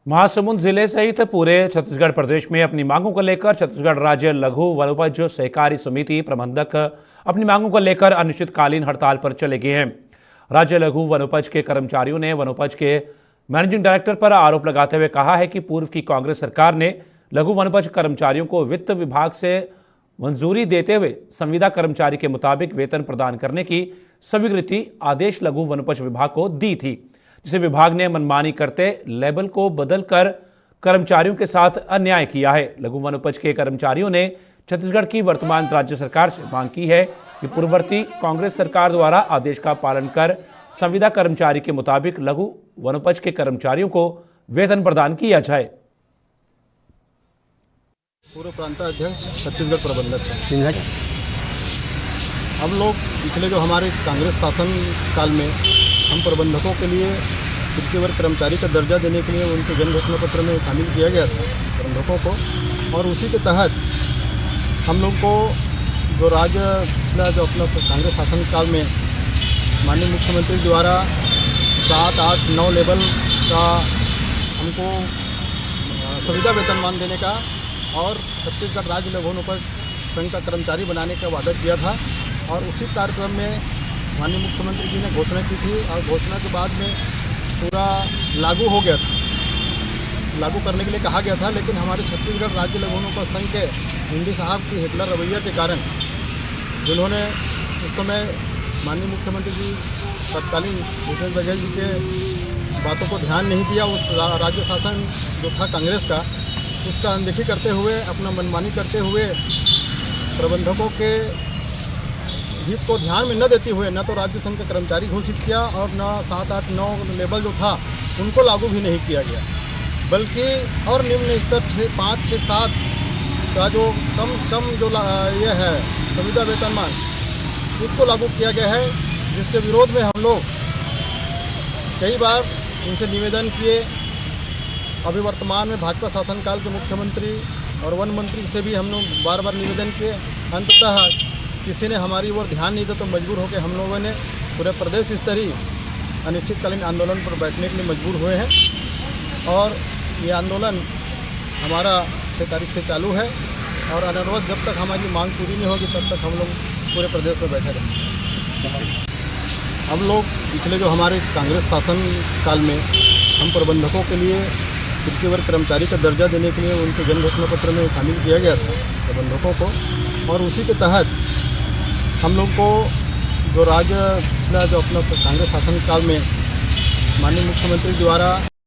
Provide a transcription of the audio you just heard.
महासमुंद जिले सहित पूरे छत्तीसगढ़ प्रदेश में अपनी मांगों को लेकर छत्तीसगढ़ राज्य लघु वनोपज सहकारी समिति प्रबंधक अपनी मांगों को लेकर अनिश्चितकालीन हड़ताल पर चले गए हैं। राज्य लघु वनोपज के कर्मचारियों ने वनोपज के मैनेजिंग डायरेक्टर पर आरोप लगाते हुए कहा है कि पूर्व की कांग्रेस सरकार ने लघु वनोपज कर्मचारियों को वित्त विभाग से मंजूरी देते हुए संविदा कर्मचारी के मुताबिक वेतन प्रदान करने की स्वीकृति आदेश लघु वनोपज विभाग को दी थी, जिसे विभाग ने मनमानी करते लेबल को बदलकर कर्मचारियों के साथ अन्याय किया है। लघु वनोपज के कर्मचारियों ने छत्तीसगढ़ की वर्तमान राज्य सरकार से मांग की है कि पूर्ववर्ती कांग्रेस सरकार द्वारा आदेश का पालन कर संविदा कर्मचारी के मुताबिक लघु वनोपज के कर्मचारियों को वेतन प्रदान किया जाए। पूर्व प्रांताध्यक्ष छत्तीसगढ़ प्रबंधक सिंह जी, हम लोग पिछले जो हमारे कांग्रेस शासन काल में हम प्रबंधकों के लिए तृतीय वर्ग कर्मचारी का दर्जा देने के लिए उनके जन घोषणा पत्र में शामिल किया गया था प्रबंधकों को, और उसी के तहत हम लोग को जो राज्य पिछला जो अपना कांग्रेस शासन काल में माननीय मुख्यमंत्री द्वारा 7, 8, 9 लेवल का हमको संविदा वेतनमान देने का और छत्तीसगढ़ राज्य लघु वनोपज संघ का कर्मचारी बनाने का वादा किया था, और उसी कार्यक्रम में माननीय मुख्यमंत्री जी ने घोषणा की थी और घोषणा के बाद में पूरा लागू हो गया था, लागू करने के लिए कहा गया था। लेकिन हमारे छत्तीसगढ़ राज्य लघु वनोपज संघ के हिंदी साहब की हिटलर रवैया के कारण जिन्होंने उस समय माननीय मुख्यमंत्री जी तत्कालीन भूपेश बघेल जी के बातों को ध्यान नहीं दिया, उस राज्य शासन जो था कांग्रेस का उसका अनदेखी करते हुए अपना मनमानी करते हुए प्रबंधकों के हित को ध्यान में न देते हुए न तो राज्य संघ का कर्मचारी घोषित किया और न 7, 8, 9 लेवल जो था उनको लागू भी नहीं किया गया, बल्कि और निम्न स्तर 5, 6, 7 का जो कम जो ये है संविदा वेतनमान उसको लागू किया गया है, जिसके विरोध में हम लोग कई बार इनसे निवेदन किए। अभी वर्तमान में भाजपा शासनकाल के मुख्यमंत्री और वन मंत्री से भी हम लोग बार बार निवेदन किए, अंततः किसी ने हमारी ओर ध्यान नहीं दिया तो मजबूर होकर हम लोगों ने पूरे प्रदेश स्तरीय अनिश्चितकालीन आंदोलन पर बैठने के लिए मजबूर हुए हैं, और ये आंदोलन हमारा 6 तारीख से चालू है और अनिर्वत जब तक हमारी मांग पूरी नहीं होगी तब तक हम लोग पूरे प्रदेश में बैठे रहेंगे। हम लोग पिछले जो हमारे कांग्रेस शासन काल में हम प्रबंधकों के लिए तृतीय वर्ग कर्मचारी का दर्जा देने के लिए उनके जन घोषणा पत्र में शामिल किया गया था प्रबंधकों को, और उसी के तहत हम लोग को जो राज्य पिछला जो अपना कांग्रेस शासन काल में माननीय मुख्यमंत्री द्वारा